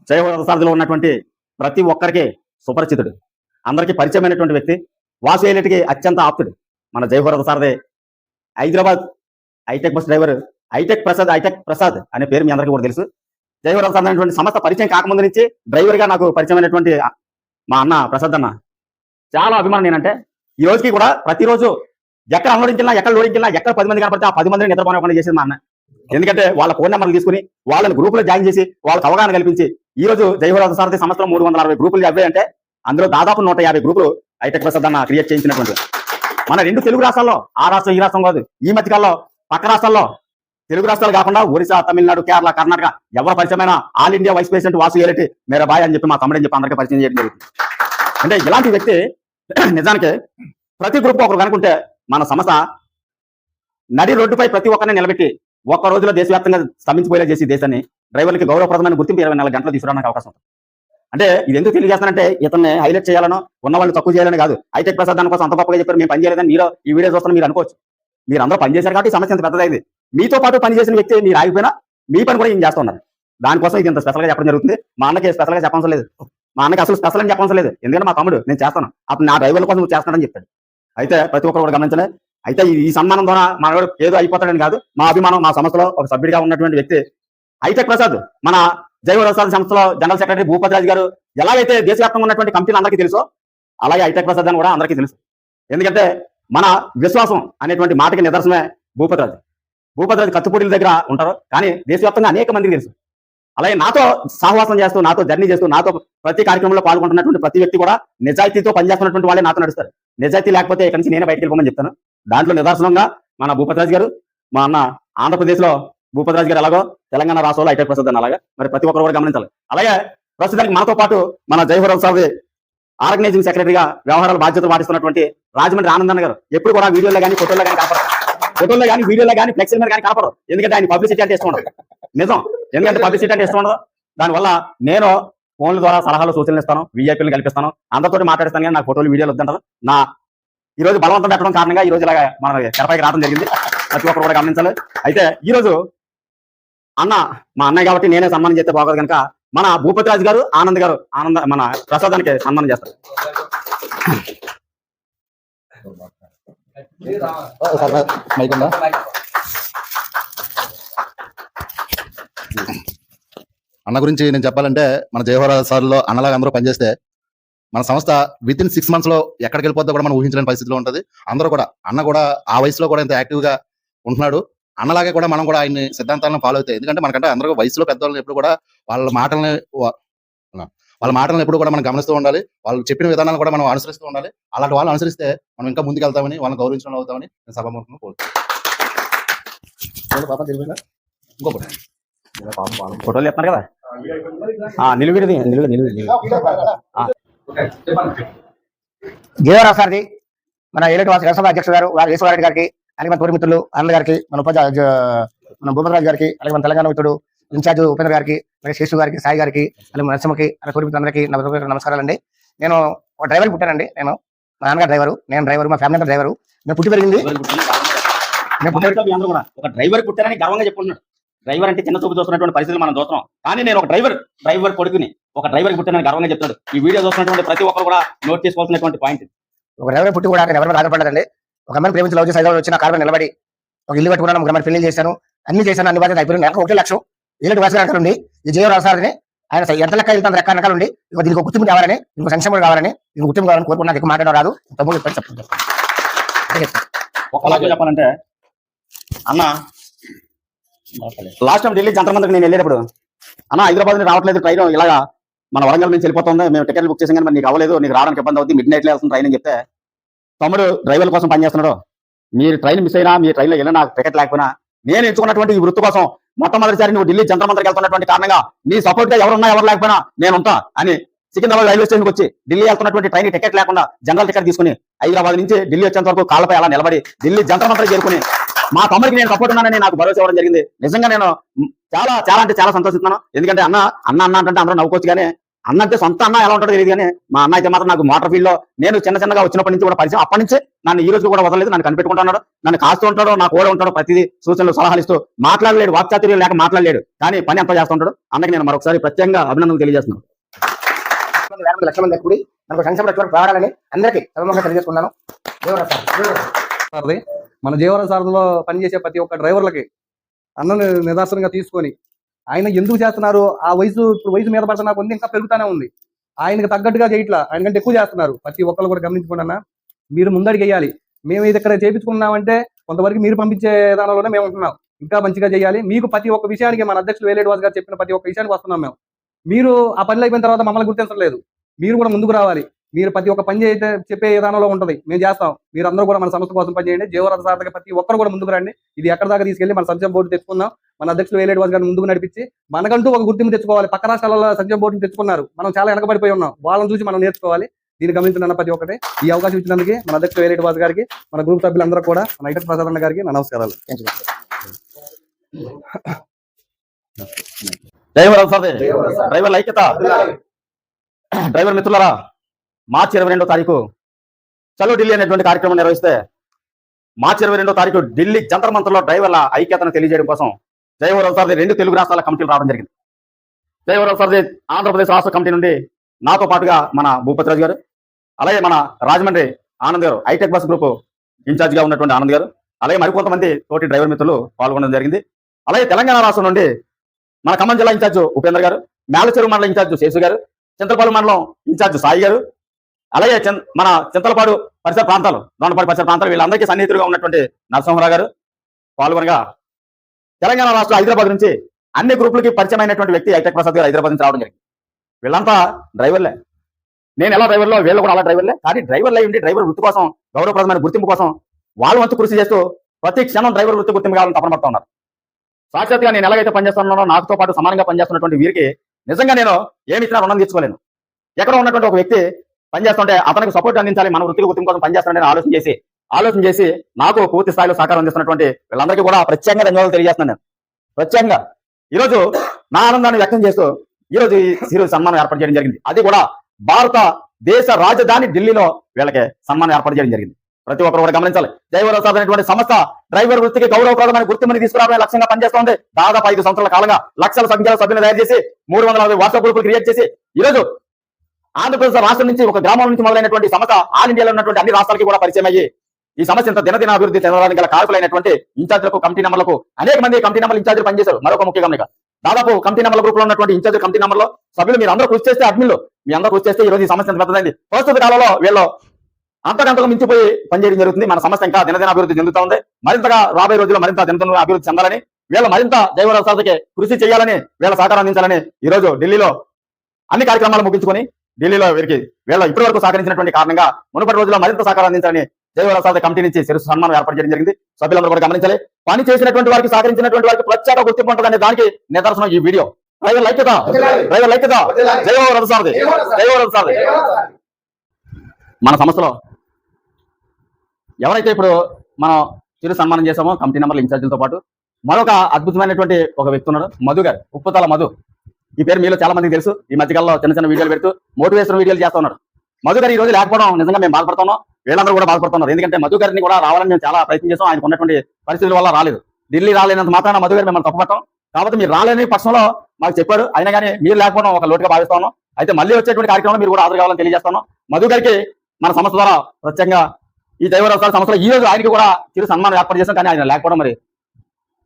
జయవరద సారథిలో ఉన్నటువంటి ప్రతి ఒక్కరికి సుపరిచితుడు, అందరికీ పరిచయమైనటువంటి వ్యక్తి, వాసు ఏలిటికి అత్యంత ఆప్తుడు మన Jayavarada Sarathi. Hyderabad hitech bus driver hitech Prasad అనే పేరు మీ అందరికీ కూడా తెలుసు. జయవరద సారథి అనేటువంటి సంస్థ పరిచయం కాకముందు నుంచి డ్రైవర్గా నాకు పరిచయమైనటువంటి మా అన్న ప్రసాద్ అన్న చాలా అభిమానం. నేనంటే ఈ రోజుకి కూడా ప్రతిరోజు ఎక్కడ అన్లోడించినా, ఎక్కడ లోడించినా, ఎక్కడ 10 మంది కనపడితే ఆ 10 మందిని నిద్రపోకుండా చేసేది మా అన్న. ఎందుకంటే వాళ్ళ ఫోన్ నెంబర్లు తీసుకుని వాళ్ళని గ్రూపులో జాయిన్ చేసి వాళ్ళకి అవగాహన కల్పించి ఈ రోజు జయవరద సారథి సంస్థలో 360 గ్రూపులు అవ్వాయి అంటే అందులో దాదాపు 150 గ్రూపులు హైటెక్ ప్రసాద్ అన్న క్రియేట్ చేయించినటువంటి మన 2 తెలుగు రాష్ట్రాల్లో, ఆ రాష్ట్రం ఈ రాష్ట్రం కాదు, ఈ మధ్యకాలంలో పక్క రాష్ట్రాల్లో, తెలుగు రాష్ట్రాలు కాకుండా ఒరిస్సా, తమిళనాడు, కేరళ, కర్ణాటక ఎవరు పరిచయమైన all India vice president Vasu ఏలిటి మేరా బాయ్ అని చెప్పి మా తమ్ముడని చెప్పి అందరికీ పరిచయం చేయడం జరుగుతుంది. అంటే ఇలాంటి వ్యక్తి నిజానికి ప్రతి గ్రూప్ ఒకరు కనుకుంటే మన సంస్థ నడి రోడ్డుపై ప్రతి ఒక్కరిని నిలబెట్టి ఒక్క రోజులో దేశవ్యాప్తంగా స్తంభించిపోయేలా చేసి దేశాన్ని డ్రైవర్లకి గౌరవప్రదమైన గుర్తింపు 24 గంటలు తీసుకురావడానికి అవకాశం ఉంటుంది. అంటే ఇది ఎందుకు తెలియజేస్తానంటే ఇతన్ని హైలైట్ చేయాలనో ఉన్న వాళ్ళు తక్కువ చేయాలని కాదు. హైటెక్ ప్రసాద్ దాని కోసం అంత గొప్పగా చెప్పారు, మేము పని చేయలేదని మీరు ఈ వీడియో చూస్తున్నా మీరు అనుకోవచ్చు. మీరు అందరూ పనిచేశారు కాబట్టి సమస్య అంత పెద్దదైంది. మీతో పాటు పనిచేసిన వ్యక్తి మీరు ఆగిపోయినా మీ పని కూడా ఏం చేస్తున్నారు. దానికోసం ఇది ఇంత స్పెషల్గా చెప్పడం జరుగుతుంది. మా అన్నకి స్పెషల్గా చెప్పడం లేదు, మా అన్నకి అసలు స్పెషల్ అని చెప్పడం లేదు. ఎందుకంటే మా తమ్ముడు నేను చేస్తాను, అప్పుడు నా డ్రైవర్ల కోసం నువ్వు చేస్తానని చెప్పాడు. అయితే ప్రతి ఒక్కరు కూడా గమనించలే. అయితే ఈ సన్మానం ద్వారా మనవాడు ఏదో అయిపోతాడని కాదు, మా అభిమానం, మా సంస్థలో ఒక సభ్యుడిగా ఉన్నటువంటి వ్యక్తి హైటెక్ ప్రసాద్. మన జయవరద సారథి సంస్థలో జనరల్ సెక్రటరీ భూపతిరాజు గారు ఎలాగైతే దేశవ్యాప్తంగా ఉన్నటువంటి కంపెనీలు అందరికీ తెలుసో అలాగే హైటెక్ ప్రసాద్ అని కూడా అందరికీ తెలుసు. ఎందుకంటే మన విశ్వాసం అనేటువంటి మాటకి నిదర్శనమే భూపతిరాజు. భూపతిరాజు కత్తిపూడిల దగ్గర ఉంటారు, కానీ దేశవ్యాప్తంగా అనేక మందికి తెలుసు. అలాగే నాతో సహవాసం చేస్తూ, నాతో జర్నీ చేస్తూ, నాతో ప్రతి కార్యక్రమంలో పాల్గొంటున్నటువంటి ప్రతి వ్యక్తి కూడా నిజాయితీతో పనిచేస్తున్నటువంటి వాళ్ళే నాతో నడుస్తారు. నిజాయితీ లేకపోతే ఇక్కడి నుంచి నేనే బయటకు వెళ్ళిపోమని చెప్తాను. దాంట్లో నిదర్శనంగా మన భూపతిరాజు గారు, మా అన్న ఆంధ్రప్రదేశ్లో భూపతిరాజు గారు ఎలాగో తెలంగాణ రాష్ట్రంలో హైటెక్ ప్రసాద్ అని అలాగే మరి ప్రతి ఒక్కరు కూడా గమనించాలి. అలాగే ప్రస్తుతానికి మనతో పాటు మన జయవరద సారథి ఆర్గనైజింగ్ సెక్రటరీగా వ్యవహారాల బాధ్యతలు పాటిస్తున్నటువంటి రాజమండ్రి ఆనందన్న గారు ఎప్పుడు కూడా వీడియోలో కానీ ఫోటోలో కానీ కనపడరు, ఫోటోలో కానీ వీడియోలో కానీ ఫ్లెక్సీల మీద కానీ కనపడరు. ఎందుకంటే ఆయన పబ్లిసిటీ అంటే ఇష్టం ఉండదు. నిజం, ఎందుకంటే పబ్లిసిటీ అంటే ఇష్టం ఉండదు. దానివల్ల నేను ఫోన్ల ద్వారా సలహాలు సూచనలు ఇస్తాను, వీఐపీలను కల్పిస్తాను, అందరితో మాట్లాడిస్తాను. కానీ నాకు ఫోటోలు వీడియోలు వద్దంటారు. నా ఈ రోజు బలవంతం పెట్టడం కారణంగా ఈ రోజు ఇలాగా మన తెరపైకి రావడం జరిగింది. ప్రతి ఒక్కరు కూడా గమనించాలి. అయితే ఈ రోజు అన్న మా అన్నయ్య కాబట్టి నేనే సన్మానం చేస్తే బాగోదు కనుక మన భూపతిరాజు గారు, మన ప్రసాదానికి సన్మానం చేస్తారు. అన్న గురించి నేను చెప్పాలంటే మన జయవరద సార్లో అన్నలాగా అందరూ పనిచేస్తే మన సంస్థ విత్ ఇన్ 6 months లో ఎక్కడికి వెళ్ళిపోద్దో కూడా మనం ఊహించలేని పరిస్థితిలో ఉంటుంది. అందరూ కూడా అన్న కూడా ఆ వయసులో కూడా ఇంత యాక్టివ్ గా ఉంటున్నాడు. అన్నలాగే కూడా మనం కూడా ఆయన సిద్ధాంతాలను ఫాలో అవుతాయి. ఎందుకంటే మనకంటే అందరూ వయసులో పెద్దవాళ్ళని ఎప్పుడు కూడా వాళ్ళ మాటలను ఎప్పుడు కూడా మనం గమనిస్తూ ఉండాలి. వాళ్ళు చెప్పిన విధానాలు కూడా మనం అనుసరిస్తూ ఉండాలి. అలాంటి వాళ్ళు అనుసరిస్తే మనం ఇంకా ముందుకు వెళ్తామని, వాళ్ళని గౌరవించడం అవుతామని నేను సభాముఖంగా కోరుతున్నాను. ఫోటోలు చెప్తారు కదా నిలువిడిది జయవరద సారథి మన ఏలేటి వాసు వ్యవసాయ అధ్యక్షుడు గారు ఈశ్వరరెడ్డి గారికి, అలాగే మన తోటి మిత్రులు ఆనంద్ గారికి, మన భూపతిరాజు గారికి, అలాగే మన తెలంగాణ మిత్రుడు ఇన్ఛార్జ్ ఉపేంద్ర గారికి, అలాగే శేషు గారికి, సాయి గారికి, అలాగే నరసింహకి, అలాగే తోటి మిత్రులందరికీ నమస్కారాలండి. నేను ఒక డ్రైవర్ పుట్టానండి. నేను మా నాన్నగారు డ్రైవరు, నేను డ్రైవరు, మా ఫ్యామిలీ అంతా డ్రైవరు. నేను పుట్టి పెరిగింది ఒక డ్రైవర్ పుట్టారని గర్వంగా చెప్పుకున్నాడు. డ్రైవర్ అంటే చిన్న చూపు చూస్తున్నటువంటి పరిస్థితులు మనం చూస్తున్నాం. కానీ నేను ఒక డ్రైవర్ కొడుకుని ఒక డ్రైవర్ పుట్టానని గర్వంగా చెప్తాడు. ఈ వీడియో చూస్తున్నటువంటి ప్రతి ఒక్కరు కూడా నోట్ చేసుకోవాల్సినటువంటి పాయింట్. ఒక డ్రైవర్ పుట్టి కూడా ఎవరి ఆధారపడదండి. ఒక అమ్మాయిని ప్రేమించి లవ్ చేసి హైదరాబాద్ వచ్చిన కారు నిలబడి ఒక ఇల్లు కట్టుకున్నాను, ఒక అమ్మాయి పెళ్లి చేశాను, అన్ని చేశాను, అన్ని బాధ్యత అయిపోయింది. నెలకు 1 లక్షం ఏలేటి వాసు గారు ఉండి ఈ జయవరద సారథిని ఆయన ఎంత లెక్క వెళ్తాను రెక్క రకాలు ఉండి దీనికి ఒక గుర్తింపు కావాలని, ఇంకో సంక్షేమం కావాలని, ఇంకో గుర్తింపు కావాలని కోరుకున్నా. ఎక్కువ మాట్లాడడం రాదు, తమ్ముడు చెప్తాను. ఒకలాగా చెప్పాలంటే అన్న లాస్ట్ టైం ఢిల్లీ జంతర్ మంతర్కి నేను వెళ్ళేటప్పుడు అన్న హైదరాబాద్ నుంచి రావట్లేదు ట్రైన్, ఇలాగా మన వరంగల్ నుంచి వెళ్ళిపోతుంది, మేము టికెట్లు బుక్ చేసాం కానీ మరి నీకు అవ్వలేదు, నీకు రావడానికి ఇబ్బంది అవుతుంది, మిడ్ నైట్లో వెళ్తుంది ట్రైన్ అని చెప్తే తమ్ముడు డ్రైవర్ల కోసం పనిచేస్తున్నాడు, మీరు ట్రైన్ మిస్ అయినా, మీ ట్రైన్లో వెళ్ళినా, నాకు టికెట్ లేకపోయినా నేను ఎంచుకున్నటువంటి ఈ వృత్తి కోసం మొట్టమొదటిసారి నువ్వు ఢిల్లీ జంతర్ మంతర్కి వెళ్తున్నటువంటి కారణంగా నీ సపోర్ట్గా ఎవరున్నా ఎవరు లేకపోయినా నేను ఉంటా అని సికింద్రాబాద్ రైల్వే స్టేషన్కి వచ్చి ఢిల్లీ వెళ్తున్నటువంటి ట్రైన్ టికెట్ లేకుండా జనరల్ టికెట్ తీసుకుని హైదరాబాద్ నుంచి ఢిల్లీ వచ్చేంత వరకు కాళ్ళపై అలా నిలబడి ఢిల్లీ జంతర్ మంతర్కి చేరుకుని మా తమ్ముడికి నేను సపోర్ట్ ఉన్నానని నాకు భరోసా ఇవ్వడం జరిగింది. నిజంగా నేను చాలా చాలా అంటే చాలా సంతోషిస్తున్నాను. ఎందుకంటే అన్న అంటే అందరూ నవ్వుకోవచ్చు, కానీ అన్న అంటే సొంత అన్న ఎలా ఉంటుందో తెలియదు కానీ మా అన్న అయితే మాత్రం నాకు మోటార్ ఫీల్డ్ లో నేను చిన్నగా వచ్చినప్పటి నుంచి కూడా పరిచయం. అప్పటి నుంచి నన్ను ఈ రోజు కూడా వదలలేదు, నన్ను కనిపెట్టుకుంటున్నాడు, నన్ను కాస్తూ ఉంటాడు, నా కూడా ఉంటాడు, ప్రతిదీ సూచనలు సలహాలు ఇస్తూ మాట్లాడలేడు, వాక్చాతుర్యం లేక మాట్లాడలేడు, కానీ పని అంతా చేస్తూ ఉంటాడు. అన్నకి నేను మరొకసారి ప్రత్యేకంగా అభినందనలు తెలియజేస్తున్నాను. 1,00,000 మంది కూడి మనకు సంక్షేమ రెస్టారెంట్ రావాలని అందరికీ సభముఖంగా తెలియజేసుకున్నాను. సార్ది మన జీవన సారథిలో పనిచేసే ప్రతి ఒక్క డ్రైవర్లకి అన్నను నిదర్శనంగా తీసుకొని ఆయన ఎందుకు చేస్తున్నారు, ఆ వయసు ఇప్పుడు వయసు మీద పడుతున్న కొద్ది ఇంకా పెరుగుతానే ఉంది. ఆయనకు తగ్గట్టుగా చేయట్లా, ఆయన కంటే ఎక్కువ చేస్తున్నారు. ప్రతి ఒక్కరు కూడా గమనించుకోండి అన్న, మీరు ముందడికి వేయాలి. మేము ఇది ఇక్కడ చేయించుకున్నామంటే కొంతవరకు మీరు పంపించే విధానంలోనే మేము ఉంటున్నాం. ఇంకా మంచిగా చేయాలి. మీకు ప్రతి ఒక్క విషయానికి మన అధ్యక్షులు వేలేడు వాసు గారు చెప్పిన ప్రతి ఒక్క విషయానికి వస్తున్నాం మేము. మీరు ఆ పనులు అయిపోయిన తర్వాత మమ్మల్ని గుర్తించలేదు. మీరు కూడా ముందుకు రావాలి. మీరు ప్రతి ఒక్క పని చేస్తే చెప్పే విధానంలో ఉంటుంది, మేము చేస్తాం. మీరు అందరూ కూడా మన సంస్థ కోసం పనిచేయండి. జీవరథ సారథిగా ప్రతి ఒక్కరు కూడా ముందుకు రండి. ఇది ఎక్కడ దాకా తీసుకెళ్లి మన సంక్షేమ బోర్డు తెచ్చుకుందాం. మన అధ్యక్షులు వేలేడు వాసు గారిని ముందుకు నడిపించి మనకంటూ ఒక గుర్తింపు తెచ్చుకోవాలి. పక్క రాష్ట్రాలలో సంక్షేమ బోర్డును తెచ్చుకున్నారు, మనం చాలా వెనకబడిపోయి ఉన్నాం. వాళ్ళని చూసి మనం నేర్చుకోవాలి. దీన్ని గమనించిన ప్రతి ఒక్కటి ఈ అవకాశం ఇచ్చినందుకు మన అధ్యక్షులు వేలేడు వాసు గారికి, మన గ్రూప్ సభ్యులందరూ కూడా, మన ఐటెక్ ప్రసాద్ అన్న గారికి నా నమస్కారాలు. డ్రైవర్ల ఐక్యత. డ్రైవర్ మిత్రులరా, మార్చి 22వ తారీఖు చలో ఢిల్లీ అనేటువంటి కార్యక్రమం నిర్వహిస్తే మార్చి 22వ తారీఖు ఢిల్లీ జంతర్ మంతర్లో డ్రైవర్ల ఐక్యతను తెలియజేయడం కోసం జయవరం సార్ది 2 తెలుగు రాష్ట్రాల కమిటీలు రావడం జరిగింది. జయవరం సార్ది ఆంధ్రప్రదేశ్ రాష్ట్ర కమిటీ నుండి నాతో పాటుగా మన భూపతిరాజు గారు, అలాగే మన రాజమండ్రి ఆనంద్ గారు, హైటెక్ బస్ గ్రూప్ ఇన్ఛార్జ్ గా ఉన్నటువంటి ఆనంద్ గారు, అలాగే మరికొంతమంది తోటి డ్రైవర్ మిత్రులు పాల్గొనడం జరిగింది. అలాగే తెలంగాణ రాష్ట్రం నుండి మన ఖమ్మం జిల్లా ఇన్ఛార్జ్ ఉపేంద్ర గారు, మేలచెరువు మండలం ఇన్ఛార్జ్ శేషు గారు, చింతలపాడు మండలం ఇన్ఛార్జ్ సాయి గారు, అలాగే మన చింతలపాడు పరిసర ప్రాంతాలు, దొండపాడు పరిసర ప్రాంతాలు వీళ్ళందరికీ సన్నిహితులుగా ఉన్నటువంటి నరసింహరావు గారు పాల్గొనగా, తెలంగాణ రాష్ట్రం హైదరాబాద్ నుంచి అన్ని గ్రూపులకి పరిచయమైనటువంటి వ్యక్తి హైటెక్ ప్రసాద్ గారు హైదరాబాద్ నుంచి రావడం జరిగింది. వీళ్ళంతా డ్రైవర్లే, నేను ఎలా డ్రైవర్లో వీళ్ళు కూడా అలా డ్రైవర్లే. కానీ డ్రైవర్లై ఉండి డ్రైవర్ వృత్తి కోసం, గౌరవప్రదమైన గుర్తింపు కోసం వాళ్ళ వంతు కృషి చేస్తూ ప్రతి క్షణం డ్రైవర్ వృత్తి గుర్తింపు కావాలని తపన పడుతూ ఉన్నారు. సాక్షాత్గా నేను ఎలాగైతే పనిచేస్తున్నానో నాతో పాటు సమానంగా పనిచేస్తున్నటువంటి వీరికి నిజంగా నేను ఏమి ఇచ్చినా రుణం తీర్చుకోలేను. ఎక్కడ ఉన్నటువంటి ఒక వ్యక్తి పనిచేస్తుంటే అతనికి సపోర్ట్ అందించాలి, మన వృత్తికి గుర్తింపు కోసం పనిచేస్తానని ఆలోచన చేసి నాకు పూర్తి స్థాయిలో సహకారం అందిస్తున్నటువంటి వీళ్ళందరికీ కూడా ప్రత్యేకంగా ధన్యవాదాలు తెలియజేస్తున్నాను. నేను ప్రత్యేకంగా ఈరోజు నా ఆనందాన్ని వ్యక్తం చేస్తూ ఈరోజు ఈ సీరియస్ సన్మానం ఏర్పాటు చేయడం జరిగింది. అది కూడా భారత దేశ రాజధాని ఢిల్లీలో వీళ్ళకి సన్మానం ఏర్పాటు చేయడం జరిగింది. ప్రతి ఒక్కరు కూడా గమనించాలి. జయవరం సార్ అనేటువంటి సంస్థ డ్రైవర్ వృత్తికి గౌరవప్రదమైన గుర్తింపుని తీసుకురావడమే లక్ష్యంగా పనిచేస్తోంది. దాదాపు 5 సంవత్సరాల కాలంగా లక్షల సంఖ్యలో సభ్యులు తయారు చేసి 340 వాట్సాప్ గ్రూపులు క్రియేట్ చేసి ఈరోజు ఆంధ్రప్రదేశ్ రాష్ట్రం నుంచి ఒక గ్రామం నుంచి మొదలైనటువంటి సమస్య ఆల్ ఇండియాలో ఉన్నటువంటి అన్ని రాష్ట్రాలకి కూడా పరిచయం అయ్యి ఈ సమస్య ఇంత దినదిన అభివృద్ధి చెందడానికి గల కారకులైనటువంటి ఇన్ఛార్జీలకు, కమిటీ నెంబర్లకు అనేక మంది కమిటీ నెంబర్లు ఇన్ఛార్జీలు పనిచేశారు. మరొక ముఖ్య గమనిక, దాదాపు కమిటీ నెంబర్ గ్రూప్ లో ఉన్నటువంటి ఇన్ఛార్జ్ కమిటీ నెంబర్లో సభ్యులు మీరు అందరూ కృషి చేస్తే, అడ్మిన్లు మీ అందరూ కృషి చేస్తే ఈ రోజు ఈ సమస్య పెద్దదైంది. ప్రస్తుత కాలంలో వీళ్ళు అంతకంతకు మించిపోయి పనిచేయడం జరుగుతుంది. మన సమస్య ఇంకా దినదిన అభివృద్ధి చెందుతూ ఉంది. మరింతగా రాబోయే రోజుల్లో మరింత దినదిన అభివృద్ధి చెందాలని, వీళ్ళు మరింత జయవరం సాధకి కృషి చేయాలని, వీళ్ళ సహకారం అందించాలని ఈరోజు ఢిల్లీలో అన్ని కార్యక్రమాలు ముగించుకొని ఢిల్లీలో వీళ్ళ ఇప్పటి వరకు సహకరించినటువంటి కారణంగా మునుపటి రోజుల్లో మరింత సహకారం అందించాలని జయవరం సాధ కమిటీ నుంచి శిరస్సు సన్మానం ఏర్పాటు చేయడం జరిగింది. సభ్యులందరూ కూడా గమనించాలి. పని చేసినటువంటి వారికి, సహకరించినటువంటి వారికి ప్రత్యేక గుర్తింపు ఉంటుందనే దానికి నిదర్శనం ఈ వీడియో. డ్రైవర్ ఐక్యత, డ్రైవర్ ఐక్యత, జయవరం సాధి, జయవరం సాధి. మన సంస్థలో ఎవరైతే ఇప్పుడు మనం చిరు సన్మానం చేసామో కమిటీ నెంబర్ల ఇన్ఛార్జీలతో పాటు మరొక అద్భుతమైనటువంటి ఒక వ్యక్తి ఉన్నాడు, మధు గారు, ఉప్పుతల మధు. ఈ పేరు మీలో చాలా మందికి తెలుసు. ఈ మధ్యకాలంలో చిన్న వీడియోలు పెడుతూ మోటివేషన్ వీడియోలు చేస్తూ ఉన్నారు. మధు గారు ఈ రోజు లేకపోవడం నిజంగా మేము బాధపడుతున్నాం, వీళ్ళందరూ కూడా బాధపడుతున్నారు. ఎందుకంటే మధు గారిని కూడా రావాలని మేము చాలా ప్రయత్నం చేసాం. ఆయనకు ఉన్నటువంటి పరిస్థితుల వల్ల రాలేదు. ఢిల్లీ రాలేనంత మాత్రాన మధు గారు మిమ్మల్ని తప్పుపట్టాం. కాబట్టి మీరు రాలేని పక్షంలో మాకు చెప్పారు. అయినా కానీ మీరు లేకపోవడం ఒక లోటుగా భావిస్తాను. అయితే మళ్ళీ వచ్చేటువంటి కార్యక్రమం మీరు కూడా హాజరు కావాలని తెలియజేస్తాను. మధు గారికి మన సంస్థ ద్వారా ప్రత్యేకంగా ఈ జయవరం సంస్థలో ఈ రోజు ఆయనకి కూడా చిరు సన్మానం ఏర్పాటు చేశాం. కానీ ఆయన లేకపోవడం మరి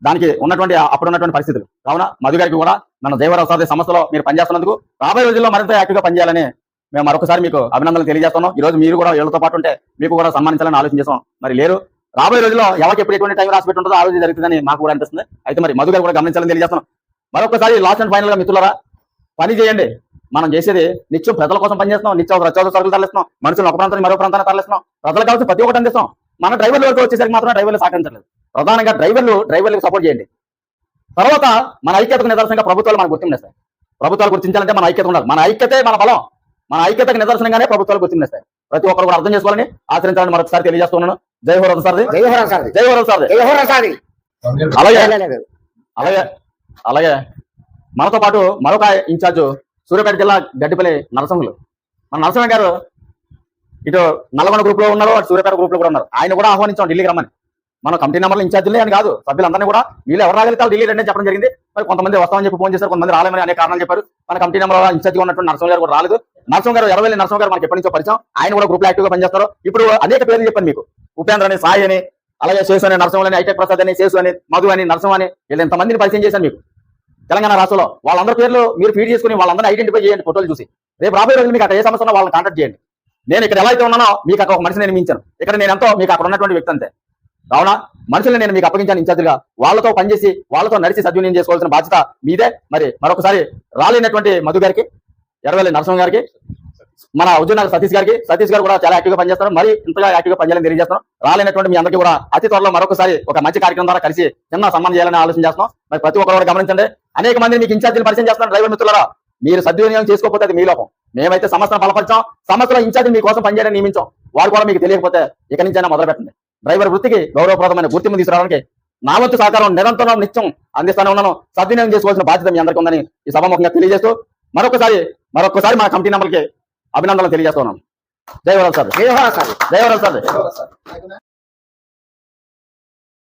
దానికి ఉన్నటువంటి అప్పుడు ఉన్నటువంటి పరిస్థితులు. కావున మధు గారికి కూడా మన జయవరం సంస్థలో మీరు పనిచేస్తున్నందుకు రాబోయే రోజుల్లో మరింత యాక్టివ్గా పనిచేయాలని మేము మరొకసారి మీకు అభినందనలు తెలియజేస్తున్నాం. ఈ రోజు మీరు కూడా వీళ్ళతో పాటు ఉంటే మీకు కూడా సన్మానించాలని ఆలోచన చేస్తాం. మరి లేరు, రాబోయే రోజుల్లో ఎవరికి ఎప్పుడు ఎటువంటి టైం రాసి పెట్టి ఉంటుందో ఆ రోజు జరుగుతుందని మాకు కూడా అనిపిస్తుంది. అయితే మరి మధు గారు కూడా గమనించాలని తెలియజేస్తున్నాం. మరొకసారి లాస్ట్ అండ్ ఫైనల్ గా మిత్రులారా, పని చేయండి. మనం చేసేది నిత్యం ప్రజల కోసం పనిచేస్తున్నాం. నిత్యం అత్యవసర సరుకులు తరలిస్తున్నాం. మనుషులు ఒక ప్రాంతాన్ని మరో ప్రాంతాన్ని తరలిస్తున్నాం. ప్రజలు కావచ్చు ప్రతి ఒక్కటి అందిస్తాం. మన డ్రైవర్ల వరకు వచ్చేసరికి మాత్రం డ్రైవర్లు సహకరించలేదు. ప్రధానంగా డ్రైవర్లకు సపోర్ట్ చేయండి. తర్వాత మన ఐక్యతకు నిదర్శనంగా ప్రభుత్వాలు మనకు గుర్తింపునిస్తాయి. ప్రభుత్వాలు గుర్తించాలంటే మన ఐక్యత ఉండాలి. మన ఐక్యతే మన బలం. మన ఐక్యతకు నిదర్శనంగానే ప్రభుత్వాలు గుర్తింపునిస్తాయి. ప్రతి ఒక్కరు కూడా అర్థం చేసుకోవాలని, ఆచరించాలని మరొకసారి తెలియజేస్తున్నాను. జయహోరం సార్, జయహోరం సార్, జయహోరం సార్, జయహోరం సార్. అలాగే అలాగే అలాగే మనతో పాటు మరొక ఇన్ఛార్జ్ సూర్యాపేట జిల్లా గడ్డిపల్లి నరసింహులు. మన నరసింహ గారు ఇటు నల్గొండ గ్రూప్ లో ఉన్నారు, అటు సూర్యాపేట గ్రూప్ లో కూడా ఉన్నారు. ఆయన కూడా ఆహ్వానించాం ఢిల్లీకి రమ్మని. మన కమిటీ నెంబర్లు ఇన్ఛార్జీలే అని కాదు, సభ్యులందరినీ కూడా వీళ్ళు ఎవరు రాగలిగితే ఢిల్లీ రండి చెప్పడం జరిగింది. మరి కొంతమంది వస్తామని చెప్పి ఫోన్ చేశారు, కొంతమంది రాలేమని అనేక కారణాలు చెప్పారు. మన కమిటీ నెంబర్ ఇన్ఛార్జిగా ఉన్నటువంటి నరసింహ గారు కూడా రాలేదు. నరసింహ గారు ఎర్రవెల్లి నరసింహ గారు మనకి ఎప్పటి నుంచో పరిచయం, ఆయన కూడా గ్రూప్ లో యాక్టివ్ గా పనిచేస్తారు. ఇప్పుడు అనేక పేర్లు చెప్పాను మీకు, ఉపేంద్ర అని, సాయి అని, అలాగే శేషు అని, నరసింహ అని, ఐటెక్ ప్రసాద్ అని, శేషు అని, మధు అని, నరసింహ అని, వీళ్ళు ఎంతమందిని పరిచయం చేశాను మీకు తెలంగాణ రాష్ట్రంలో. వాళ్ళందరి పేర్లు మీరు ఫీడ్ చేసుకుని వాళ్ళందరినీ ఐడెంటిఫై చేయండి ఫోటోలు చూసి. రేపు రాబోయే రోజులు మీకు అక్కడ ఏ సమస్య ఉన్నా వాళ్ళని కాంటాక్ట్ చేయండి. నేను ఇక్కడ ఎలా అయితే ఉన్నానో మీకు అక్కడ ఒక మనిషిని నియమించాను, ఇక్కడ నేను ఎంతో మీకు అక్కడ ఉన్నటువంటి వ్యక్తి అంతే. కావున మనుషుల్ని నేను మీకు అప్పగించాను ఇన్ఛార్జిగా. వాళ్ళతో పనిచేసి వాళ్ళతో నడిచి సద్వినియోగం చేసుకోవాల్సిన బాధ్యత మీదే. మరి మరొకసారి రాలేనటువంటి మధు గారికి, ఎర్రవెల్లి నరసింహ గారికి, మన ఉద్యోగ సతీష్ గారు కూడా చాలా యాక్టివ్ గా పనిచేస్తారు. మరి ఇంతగా యాక్టివ్ గా పనిచేయాలని తెలియజేస్తున్నాం. రాలేనటువంటి మీ అందరికీ కూడా అతి త్వరలో మరొకసారి ఒక మంచి కార్యక్రమం ద్వారా కలిసి చిన్న సన్మానం చేయాలని ఆలోచన చేస్తున్నాం. మరి ప్రతి ఒక్కరు కూడా గమనించండి. అనేక మంది మీకు ఇన్ఛార్జీలు పరిచయం చేస్తున్నారు డ్రైవర్ మిత్రులారా. మీరు సద్వినియోగం చేసుకోకపోతే అది మీ లోపం. మేమైతే సంస్థను బలపరిచాం, సంస్థలో ఇన్ఛార్జి మీకోసం పనిచేయడానికి నియమించాం. వారు కూడా మీకు తెలియకపోతే ఇక నుంచైనా మొదలు పెట్టండి. డ్రైవర్ వృత్తికి గౌరవప్రదమైన గుర్తింపు తీసుకురావడానికి నా వంతు సహకారం నిరంతరం నిత్యం అందిస్తానే ఉన్నాను. సద్వినియోగం చేసుకోవాల్సిన బాధ్యత మీ అందరికీ ఉందని ఈ సభాముఖంగా తెలియజేస్తూ మరొకసారి మా కమిటీ నెంబర్కి అభినందనలు తెలియజేస్తున్నాను. జై వరాలు సార్.